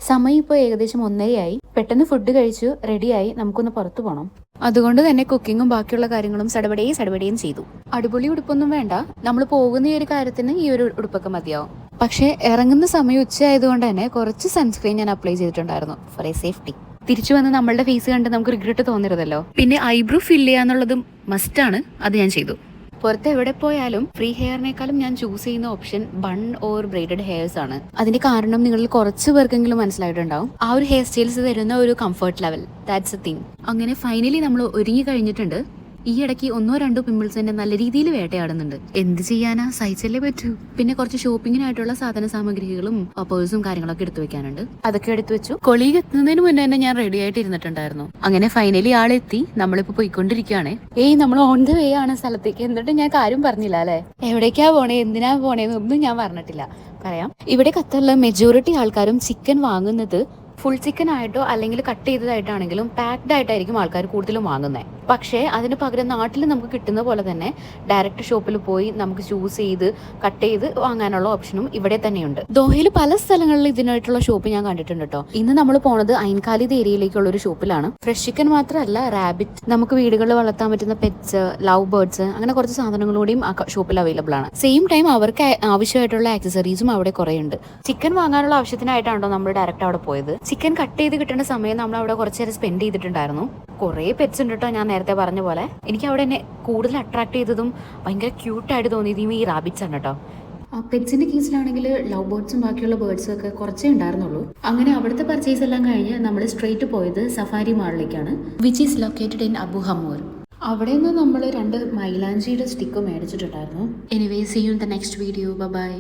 സമയം ഇപ്പോൾ ഏകദേശം 1:30 പെട്ടെന്ന് ഫുഡ് കഴിച്ചു റെഡിയായി നമുക്കൊന്ന് പുറത്തു പോകണം. അതുകൊണ്ട് തന്നെ കുക്കിങ്ങും ബാക്കിയുള്ള കാര്യങ്ങളും സടപടയും ചെയ്തു. അടിപൊളി ഉടുപ്പൊന്നും വേണ്ട, നമ്മൾ പോകുന്ന ഈ ഒരു കാര്യത്തിന് ഈ ഒരു ഉടുപ്പൊക്കെ മതിയാവും. പക്ഷേ ഇറങ്ങുന്ന സമയം ഉച്ചയായതുകൊണ്ട് തന്നെ കുറച്ച് സൺസ്ക്രീൻ ഞാൻ അപ്ലൈ ചെയ്തിട്ടുണ്ടായിരുന്നു ഫോർ എ സേഫ്റ്റി. തിരിച്ചു വന്ന് നമ്മളുടെ ഫേസ് കണ്ട് നമുക്ക് റിഗ്രറ്റ് തോന്നരുതല്ലോ. പിന്നെ ഐബ്രോ ഫില്ല് ചെയ്യാന്നുള്ളതും മസ്റ്റാണ്, അത് ഞാൻ ചെയ്തു. പുറത്ത് എവിടെ പോയാലും ഫ്രീ ഹെയറിനേക്കാളും ഞാൻ ചൂസ് ചെയ്യുന്ന option bun or braided hairs ആണ്. അതിന്റെ കാരണം നിങ്ങളിൽ കുറച്ച് പേർക്കെങ്കിലും മനസ്സിലായിട്ടുണ്ടാവും. ആ ഒരു ഹെയർ സ്റ്റൈൽസ് തരുന്ന ഒരു comfort level, that's A thing. അങ്ങനെ ഫൈനലി നമ്മൾ ഒരുങ്ങി കഴിഞ്ഞിട്ടുണ്ട്. ഈ ഇടയ്ക്ക് 1-2 പിമ്പിൾസ് എന്നെ നല്ല രീതിയിൽ വേട്ടയാടുന്നുണ്ട്. എന്ത് ചെയ്യാനാ, സഹിച്ചല്ലേ പറ്റൂ. പിന്നെ കുറച്ച് ഷോപ്പിങ്ങിനായിട്ടുള്ള സാധന സാമഗ്രികളും പേഴ്സും കാര്യങ്ങളൊക്കെ എടുത്തു വെക്കാനുണ്ട്. അതൊക്കെ എടുത്തു വെച്ചു. കൊളീഗ് എത്തുന്നതിന് മുന്നേ തന്നെ ഞാൻ റെഡി ആയിട്ട് ഇരുന്നിട്ടുണ്ടായിരുന്നു. അങ്ങനെ ഫൈനലി ആളെത്തി. നമ്മളിപ്പോ പോയിക്കൊണ്ടിരിക്കുകയാണ്. നമ്മൾ ഓൺ ദ വേ ആണ് സ്ഥലത്തേക്ക്. എന്നിട്ട് ഞാൻ കാര്യം പറഞ്ഞില്ല അല്ലെ, എവിടേക്കാ പോണേ എന്തിനാ പോണേന്നൊന്നും ഞാൻ പറഞ്ഞിട്ടില്ല. പറയാം. ഇവിടെ ഖത്തറിലെ മെജോറിറ്റി ആൾക്കാരും ചിക്കൻ വാങ്ങുന്നത് ഫുൾ ചിക്കൻ ആയിട്ടോ അല്ലെങ്കിൽ കട്ട് ചെയ്തതായിട്ടാണെങ്കിലും പാക്ഡ് ആയിട്ടായിരിക്കും ആൾക്കാർ കൂടുതലും വാങ്ങുന്നത്. പക്ഷേ അതിന് പകരം നാട്ടിൽ നമുക്ക് കിട്ടുന്ന പോലെ തന്നെ ഡയറക്റ്റ് ഷോപ്പിൽ പോയി നമുക്ക് ചൂസ് ചെയ്ത് കട്ട് ചെയ്ത് വാങ്ങാനുള്ള ഓപ്ഷനും ഇവിടെ തന്നെയുണ്ട്. ദോഹയിൽ പല സ്ഥലങ്ങളിൽ ഇതിനായിട്ടുള്ള ഷോപ്പ് ഞാൻ കണ്ടിട്ടുണ്ട് കേട്ടോ. ഇന്ന് നമ്മൾ പോണത് ഐൻ ഖാലിദ് ഏരിയയിലേക്കുള്ള ഒരു ഷോപ്പിലാണ്. ഫ്രഷ് ചിക്കൻ മാത്രമല്ല, റാബിറ്റ്, നമുക്ക് വീടുകളിൽ വളർത്താൻ പറ്റുന്ന പെറ്റ്സ്, ലവ് ബേർഡ്സ്, അങ്ങനെ കുറച്ച് സാധനങ്ങളൂടെയും ആ ഷോപ്പിൽ അവൈലബിൾ ആണ്. സെയിം ടൈം അവർക്ക് ആവശ്യമായിട്ടുള്ള ആക്സസറീസും അവിടെ കുറേ ഉണ്ട്. ചിക്കൻ വാങ്ങാനുള്ള ആവശ്യത്തിനായിട്ടാണോ നമ്മൾ ഡയറക്റ്റ് അവിടെ പോയത്. ചിക്കൻ കട്ട് ചെയ്ത് കിട്ടുന്ന സമയം നമ്മൾ അവിടെ കുറച്ച് നേരം സ്പെൻഡ് ചെയ്തിട്ടുണ്ടായിരുന്നു. കുറേ പെറ്റ്സ് ഉണ്ട് കേട്ടോ. ഞാൻ നേരത്തെ പറഞ്ഞ പോലെ എനിക്ക് അവിടെ എന്നെ കൂടുതൽ അട്രാക്ട് ചെയ്തതും ഭയങ്കര ക്യൂട്ടായിട്ട് തോന്നിയതും ഈ റാബിറ്റ്സ് ആണ് കേട്ടോ. പെറ്റ്സിന്റെ കേസിലാണെങ്കിൽ ലവ് ബേർഡ്സും ബാക്കിയുള്ള ബേർഡ്സും ഒക്കെ കുറച്ചേ ഉണ്ടായിരുന്നുള്ളൂ. അങ്ങനെ അവിടുത്തെ പർച്ചേസ് എല്ലാം കഴിഞ്ഞ് നമ്മൾ സ്ട്രെയിറ്റ് പോയത് സഫാരി മാളിലേക്കാണ്, which is located in Abu Hamour. അവിടെ നിന്ന് നമ്മൾ 2 മൈലാഞ്ചിയുടെ സ്റ്റിക്ക് മേടിച്ചിട്ടുണ്ടായിരുന്നു. Anyway, see you in the next video. By.